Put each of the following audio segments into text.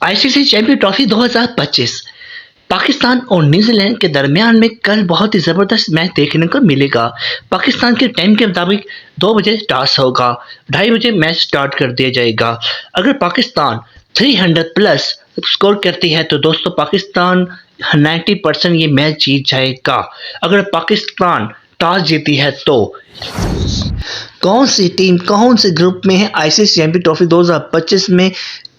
ICC champion trophy 2025 Pakistan और New Zealand के दरमियान में कल बहुत ही जबरदस्त मैच देखने को मिलेगा। पाकिस्तान के टाइम के मुताबिक 2 बजे टॉस होगा, 2:30 बजे मैच स्टार्ट कर दिया जाएगा। अगर पाकिस्तान 300 प्लस स्कोर करती है तो दोस्तों पाकिस्तान 90% ये मैच जीत जाएगा। अगर पाकिस्तान टॉस जीती है तो कौन सी टीम कौन से ग्रुप में है आईसीसी चैंपियन ट्रॉफी 2025 में?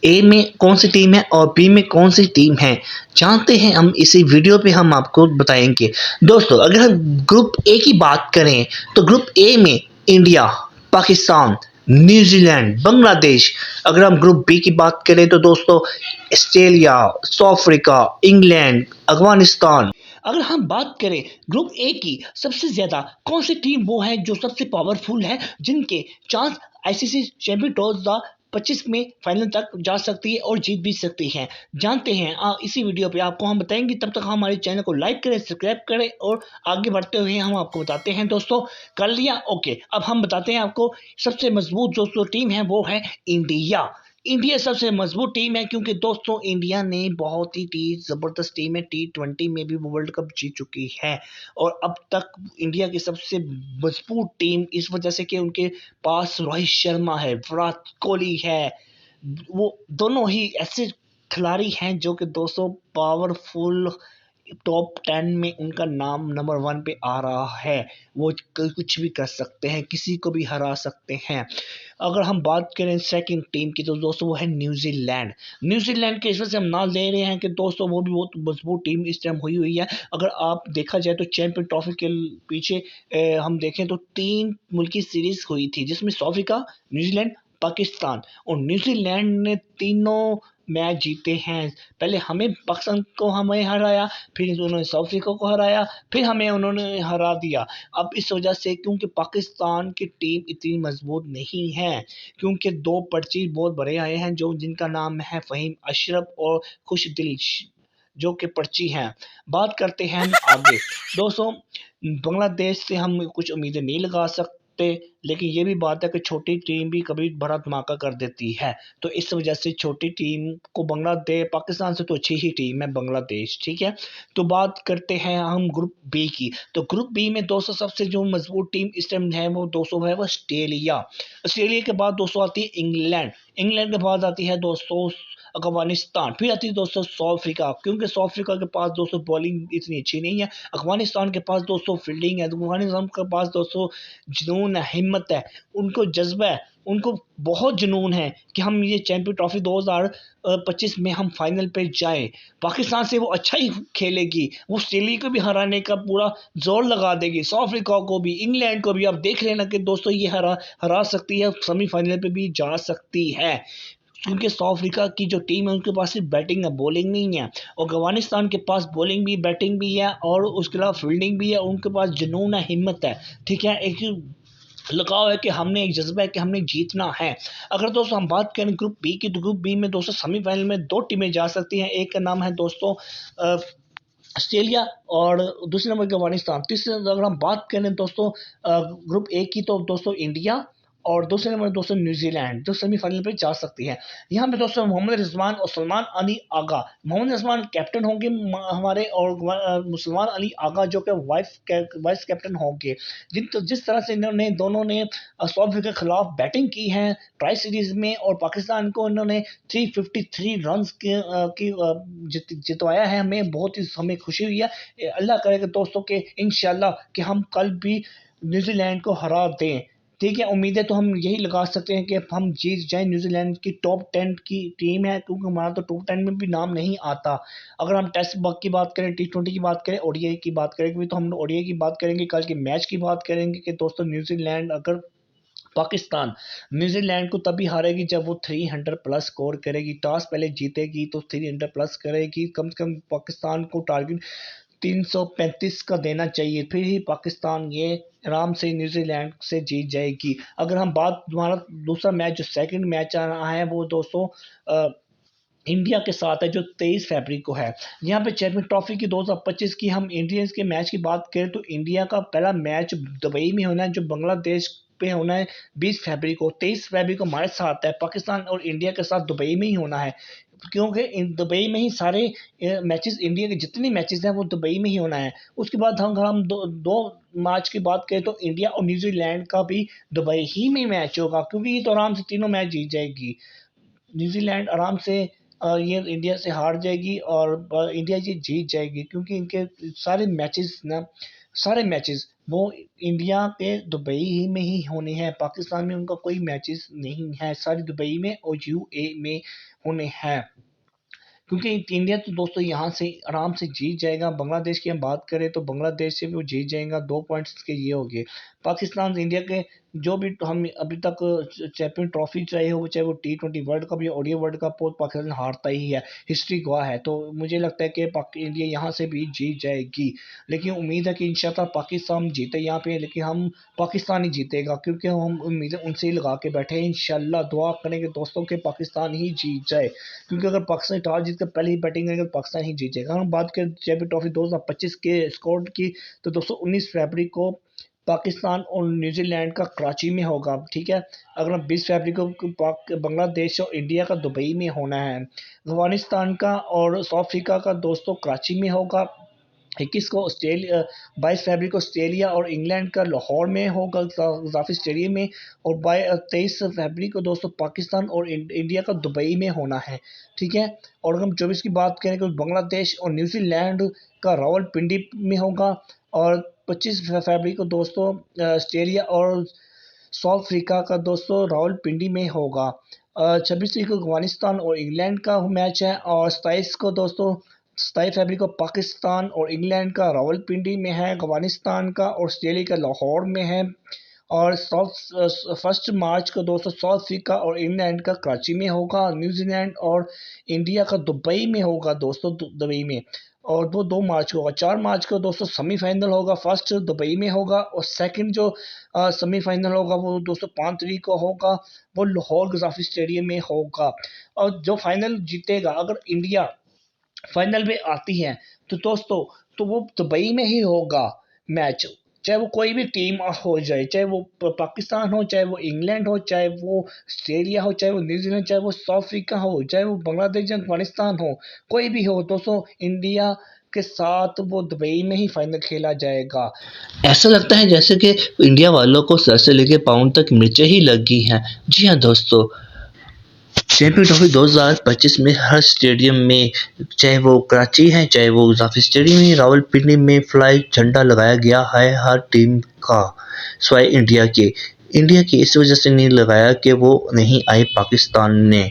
ए में कौन सी टीम है और बी में कौन सी टीम है, जानते हैं हम इसी वीडियो पे हम आपको बताएंगे। दोस्तों अगर हम ग्रुप ए की बात करें तो ग्रुप ए में इंडिया, पाकिस्तान, न्यूजीलैंड, बांग्लादेश। अगर हम ग्रुप बी की बात करें तो दोस्तों Australia, south Africa, England, Afghanistan. अगर हम बात करें ग्रुप ए की सबसे ज्यादा कौन सी टीम वो है जो सबसे पावरफुल है, जिनके चांस आईसीसी चैंपियन 2025 में फाइनल तक जा सकती है और जीत भी सकती है, जानते हैं इसी वीडियो पे आपको हम बताएंगे। तब तक हमारे चैनल को लाइक करें, सब्सक्राइब करें और आगे बढ़ते हुए हम आपको बताते हैं। दोस्तों कर लिया ओके, अब हम बताते हैं आपको सबसे मजबूत जो टीम है वो है इंडिया। इंडिया सबसे मजबूत टीम है क्योंकि दोस्तों इंडिया ने बहुत ही जबरदस्त टीम है, T20 में भी वो वर्ल्ड कप जीत चुकी है और अब तक इंडिया की सबसे मजबूत टीम इस वजह से कि उनके पास रोहित शर्मा है, विराट कोहली है। वो दोनों ही ऐसे खिलाड़ी हैं जो कि दोस्तों पावरफुल टॉप 10 में उनका नाम नंबर 1 पे आ रहा है। वो कुछ भी कर सकते हैं, किसी को भी हरा सकते हैं। अगर हम बात करें सेकंड टीम की तो दोस्तों वो है न्यूजीलैंड। न्यूजीलैंड के इस वजह से हम नाम ले रहे हैं कि दोस्तों वो भी बहुत मजबूत टीम इस टाइम हुई हुई है। अगर आप देखा जाए तो चैंपियन ट्रॉफी के पीछे हम देखें तो 3 मुल्की सीरीज हुई थी जिसमें साउथ अफ्रीका, न्यूजीलैंड, पाकिस्तान, और न्यूजीलैंड ने तीनों मैच जीते हैं। पहले हमें पाकिस्तान को हमें हराया, फिर उन्होंने साउथ अफ्रीका को हराया, फिर हमें उन्होंने हरा दिया। अब इस वजह से क्योंकि पाकिस्तान की टीम इतनी मजबूत नहीं है, क्योंकि 2 पर्ची बहुत बड़े आए हैं जो जिनका नाम है फ़हीम अशरफ और खुशदिल जो कि पर्ची हैं। बात करते हैं हम आगे। दोस्तों बांग्लादेश से हम कुछ उम्मीदें नहीं लगा सकते, लेकिन ये भी बात है कि छोटी टीम भी कभी बड़ा धमाका कर देती है, तो इस वजह से छोटी टीम को बांग्लादेश पाकिस्तान से तो अच्छी ही टीम है बांग्लादेश, ठीक है। तो बात करते हैं हम ग्रुप बी की। तो ग्रुप बी में दोस्तों सबसे जो मजबूत टीम इस टाइम है वो दोस्तों है वो ऑस्ट्रेलिया। ऑस्ट्रेलिया के बाद दोस्तों आती है इंग्लैंड, इंग्लैंड के बाद आती है दोस्तों अफगानिस्तान, फिर आती है दोस्तों साउथ अफ्रीका, क्योंकि साउथ अफ्रीका के पास दोस्तों बॉलिंग इतनी अच्छी नहीं है। अफगानिस्तान के पास दोस्तों फील्डिंग है, अफगानिस्तान के पास दोस्तों जुनून है, हिम्मत है, उनको जज्बा है, उनको बहुत जुनून है कि हम ये चैंपियन ट्रॉफी 2025 में हम फाइनल पे जाएं। पाकिस्तान से वो अच्छा ही खेलेगी, वो ऑस्ट्रेलिया को भी हराने का पूरा जोर लगा देगी, साउथ अफ्रीका को भी, इंग्लैंड को भी। आप देख लेना कि दोस्तों ये हरा सकती है, सेमीफाइनल पे भी जा सकती है, क्योंकि साउथ अफ्रीका की जो टीम है उनके पास सिर्फ बैटिंग है, बॉलिंग नहीं है। और अफगानिस्तान के पास बॉलिंग भी, बैटिंग भी है और उसके अलावा फील्डिंग भी है, उनके पास जुनून है, हिम्मत है, ठीक है। एक लगाव है कि हमने एक जज्बा है कि हमने जीतना है। अगर दोस्तों हम बात करें ग्रुप बी की तो ग्रुप बी में दोस्तों सेमीफाइनल में 2 टीमें जा सकती हैं। एक का नाम है दोस्तों ऑस्ट्रेलिया और दूसरे नंबर अफगानिस्तान। तीसरे अगर हम बात करें दोस्तों ग्रुप ए की तो दोस्तों इंडिया और दूसरे नंबर दोस्तों न्यूजीलैंड जो सेमीफाइनल पे जा सकती है। यहाँ पे दोस्तों मोहम्मद रिजवान और सलमान अली आगा, मोहम्मद रिजवान कैप्टन होंगे हमारे और सलमान अली आगा जो कि वाइस कैप्टन होंगे। जिस तरह से इन्होंने दोनों ने साउथ अफ्रीका के खिलाफ बैटिंग की है ट्राई सीरीज में और पाकिस्तान को इन्होंने 353 रन जितवाया है, हमें बहुत ही हमें खुशी हुई है। अल्लाह करे कि दोस्तों के इंशाल्लाह कि हम कल भी न्यूजीलैंड को हरा दें, ठीक है। उम्मीदें तो हम यही लगा सकते हैं कि हम जीत जाएं। न्यूजीलैंड की टॉप 10 की टीम है, क्योंकि हमारा तो टॉप 10 में भी नाम नहीं आता। अगर हम टेस्ट की बात करें, T20 की बात करें, ओडीआई की बात करेंगे तो हम ओडीआई की बात करेंगे, कल के मैच की बात करेंगे कि दोस्तों न्यूजीलैंड अगर पाकिस्तान न्यूजीलैंड को तभी हारेगी जब वो 300 प्लस स्कोर करेगी, टॉस पहले जीतेगी तो 300 प्लस करेगी। कम से कम पाकिस्तान को टारगेट 335 का देना चाहिए, फिर ही पाकिस्तान ये आराम से न्यूजीलैंड से जीत जाएगी। अगर हम बात हमारा दूसरा मैच जो सेकंड मैच आ रहा है वो दोस्तों इंडिया के साथ है जो 23 फरवरी को है। यहाँ पे चैंपियन ट्रॉफी की 2025 की हम इंडियंस के मैच की बात करें तो इंडिया का पहला मैच दुबई में होना है जो बांग्लादेश पे होना है 20 फरवरी को। 23 फरवरी को हमारे साथ है पाकिस्तान और इंडिया के साथ दुबई में ही होना है, क्योंकि इन दुबई में ही सारे मैचेस, इंडिया के जितने मैचेस हैं वो दुबई में ही होना है। उसके बाद हम 2 मार्च की बात करें तो इंडिया और न्यूजीलैंड का भी दुबई ही में मैच होगा, क्योंकि ये तो आराम से तीनों मैच जीत जाएगी। न्यूजीलैंड आराम से ये इंडिया से हार जाएगी और इंडिया ये जीत जाएगी, क्योंकि इनके सारे मैचेस वो इंडिया के दुबई ही में ही होने हैं। पाकिस्तान में उनका कोई मैचेस नहीं है, सारे दुबई में और यूए में होने हैं, क्योंकि इंडिया तो दोस्तों यहाँ से आराम से जीत जाएगा। बांग्लादेश की हम बात करें तो बांग्लादेश से भी वो जीत जाएगा, 2 पॉइंट्स के ये हो गए। पाकिस्तान इंडिया के जो भी हम अभी तक चैंपियन ट्रॉफी चाहे वो T20 वर्ल्ड कप या ओडीआई वर्ल्ड कप हो, पाकिस्तान हारता ही है, हिस्ट्री गवाह है। तो मुझे लगता है कि इंडिया यहाँ से भी जीत जाएगी, लेकिन उम्मीद है कि इंशाल्लाह पाकिस्तान जीते यहाँ पे, लेकिन हम पाकिस्तान ही जीतेगा, क्योंकि हम उम्मीदें उनसे ही लगा के बैठे हैं। इंशाल्लाह दुआ करेंगे दोस्तों के पाकिस्तान ही जीत जाए, क्योंकि अगर पाकिस्तान टॉस जीत कर पहले ही बैटिंग करेंगे तो पाकिस्तान ही जीत जाएगा। हम बात करें चैंपियन ट्रॉफी 2025 के स्कोर की तो दोस्तों 19 फरवरी को पाकिस्तान और न्यूजीलैंड का कराची में होगा, ठीक है। अगर 20 फरवरी को बांग्लादेश और इंडिया का दुबई में होना है। अफगानिस्तान का और साउथ अफ्रीका का दोस्तों कराची में होगा। 21 को ऑस्ट्रेलिया 22 फरवरी को ऑस्ट्रेलिया और इंग्लैंड का लाहौर में होगा, जाफी स्टेडियम में। और 23 फरवरी को दोस्तों पाकिस्तान और इंडिया का दुबई में होना है, ठीक है। और अगर हम 24 की बात करें तो बांग्लादेश और न्यूजीलैंड का रावलपिंडी में होगा। और 25 फरवरी को दोस्तों ऑस्ट्रेलिया और साउथ अफ्रीका का दोस्तों रावलपिंडी में होगा। 26 को अफगानिस्तान और इंग्लैंड का मैच है। और 27 फरवरी को पाकिस्तान और इंग्लैंड का रावलपिंडी में है, अफगानिस्तान का और ऑस्ट्रेलिया का लाहौर में है। और 1 मार्च को दोस्तों साउथ अफ्रीका और इंग्लैंड का कराची में होगा। न्यूजीलैंड और इंडिया का दुबई में होगा दोस्तों, दुबई में। और 2 मार्च को होगा। 4 मार्च को दोस्तों सेमीफाइनल होगा, फर्स्ट दुबई में होगा और सेकंड जो सेमीफाइनल होगा वो दोस्तों 5 तारीख को होगा, वो लाहौर गजाफी स्टेडियम में होगा। और जो फाइनल जीतेगा, अगर इंडिया फाइनल में आती है तो दोस्तों तो वो दुबई में ही होगा मैच, चाहे वो कोई भी टीम हो जाए, चाहे वो पाकिस्तान हो, चाहे वो इंग्लैंड हो, चाहे वो ऑस्ट्रेलिया हो, चाहे वो न्यूजीलैंड, चाहे वो साउथ अफ्रीका हो, चाहे वो बांग्लादेश या अफगानिस्तान हो, कोई भी हो दोस्तों, इंडिया के साथ वो दुबई में ही फाइनल खेला जाएगा। ऐसा लगता है जैसे कि इंडिया वालों को सर से लेके पाँव तक मिर्चें ही लग गई हैं। जी हाँ दोस्तों, चैंपियन ट्रॉफी 2025 में हर स्टेडियम में, चाहे वो कराची है, चाहे वो जाफी स्टेडियम है, रावलपिंडी में फ्लाई झंडा लगाया गया है हर टीम का, सिवाय इंडिया के इस वजह से नहीं लगाया कि वो नहीं आए पाकिस्तान ने।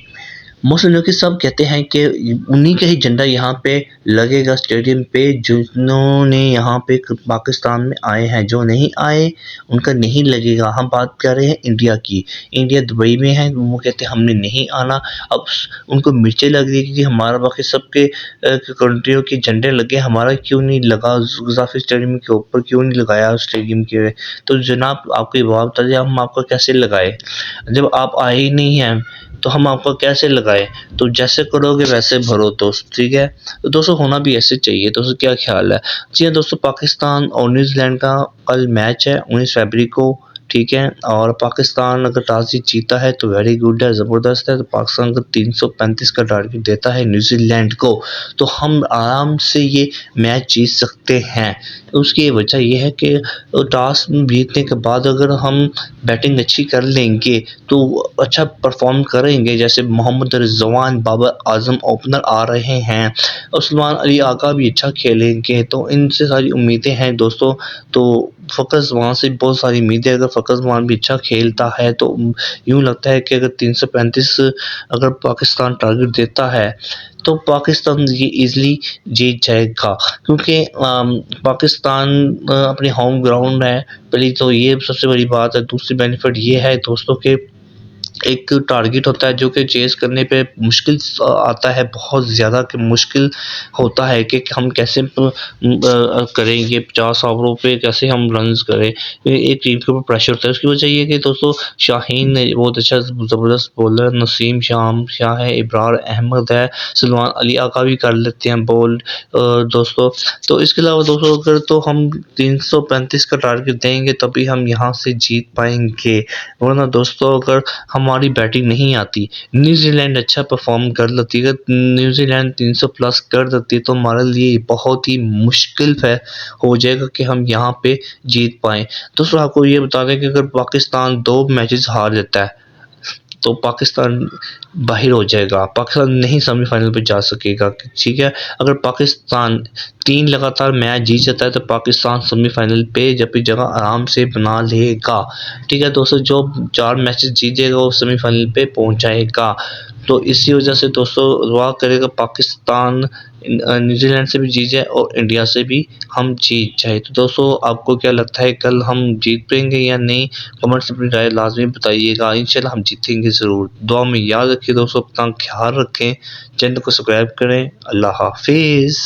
मुस्लिम लोग सब कहते हैं कि उन्हीं का ही झंडा यहाँ पे लगेगा स्टेडियम पे, जिन्होंने यहाँ पे पाकिस्तान में आए हैं, जो नहीं आए उनका नहीं लगेगा। हम बात कर रहे हैं इंडिया की। इंडिया दुबई में है, वो कहते हैं हमने नहीं आना। अब उनको मिर्चें लग रही है कि हमारा बाकी सबके कंट्रियों के झंडे लगे, हमारा क्यों नहीं लगा, गजाफी स्टेडियम के ऊपर क्यों नहीं लगाया स्टेडियम के। तो जनाब आपको जवाब बता दें, हम आपका कैसे लगाए जब आप आए ही नहीं हैं, तो हम आपको कैसे लगाए। तो जैसे करोगे वैसे भरो दोस्त, ठीक है। तो दोस्तों होना भी ऐसे चाहिए। दोस्तों क्या ख्याल है। जी हाँ दोस्तों, पाकिस्तान और न्यूजीलैंड का कल मैच है 19 फरवरी को, ठीक है। और पाकिस्तान अगर टॉस जीता है तो वेरी गुड है, ज़बरदस्त है। तो पाकिस्तान को 335 का टारगेट देता है न्यूजीलैंड को, तो हम आराम से ये मैच जीत सकते हैं। उसकी वजह यह है कि टॉस जीतने के बाद अगर हम बैटिंग अच्छी कर लेंगे तो अच्छा परफॉर्म करेंगे। जैसे मोहम्मद रिजवान, बाबर आजम ओपनर आ रहे हैं, उस्मान अली आगा भी अच्छा खेलेंगे, तो इनसे सारी उम्मीदें हैं दोस्तों। तो फ़खर जमान से बहुत सारी उम्मीदें, अगर फ़खर जमान भी अच्छा खेलता है तो यूँ लगता है कि अगर 335 अगर पाकिस्तान टारगेट देता है तो पाकिस्तान ये ईज़िली जीत जाएगा, क्योंकि पाकिस्तान अपने होम ग्राउंड है। पहली तो ये सबसे बड़ी बात है। दूसरी बेनिफिट ये है दोस्तों कि एक टारगेट होता है जो कि चेज़ करने पे मुश्किल आता है, बहुत ज़्यादा कि मुश्किल होता है कि हम कैसे करेंगे 50 ओवरों पे कैसे हम रन्स करें। एक टीम के ऊपर प्रेशर होता है, उसकी वजह ये है कि दोस्तों शाहीन बहुत अच्छा ज़बरदस्त बॉलर है, नसीम शाह है, इब्रार अहमद है, सलमान अली आका भी कर लेते हैं बॉल्ड दोस्तों। तो इसके अलावा दोस्तों अगर तो हम 335 का टारगेट देंगे तभी हम यहाँ से जीत पाएँगे, वरना दोस्तों अगर हमारी बैटिंग नहीं आती, न्यूज़ीलैंड अच्छा परफ़ॉर्म कर लेती है, अगर न्यूज़ीलैंड 300 प्लस कर देती है तो हमारे लिए बहुत ही मुश्किल हो जाएगा कि हम यहाँ पे जीत पाएँ। दोस्तों आपको ये बता दें कि अगर पाकिस्तान 2 मैचेस हार जाता है, तो पाकिस्तान बाहर हो जाएगा, पाकिस्तान नहीं सेमीफ़ाइनल पे जा सकेगा, ठीक है? अगर पाकिस्तान 3 लगातार मैच जीत जाता है तो पाकिस्तान सेमीफ़ाइनल पे अपनी जगह आराम से बना लेगा, ठीक है दोस्तों? जो 4 मैचेस जीतेगा वो सेमीफ़ाइनल पे पहुँच जाएगा। तो इसी वजह से दोस्तों दुआ करेगा पाकिस्तान न्यूज़ीलैंड से भी जीत जाए और इंडिया से भी हम जीत जाए। तो दोस्तों आपको क्या लगता है कल हम जीत पाएँगे या नहीं? कमेंट्स में अपनी राय लाज़मी बताइएगा, इंशाल्लाह हम जीतेंगे ज़रूर। दुआ में याद रखिए दोस्तों, अपना ख़्याल रखें, चैनल को सब्सक्राइब करें। अल्लाह हाफ़िज़।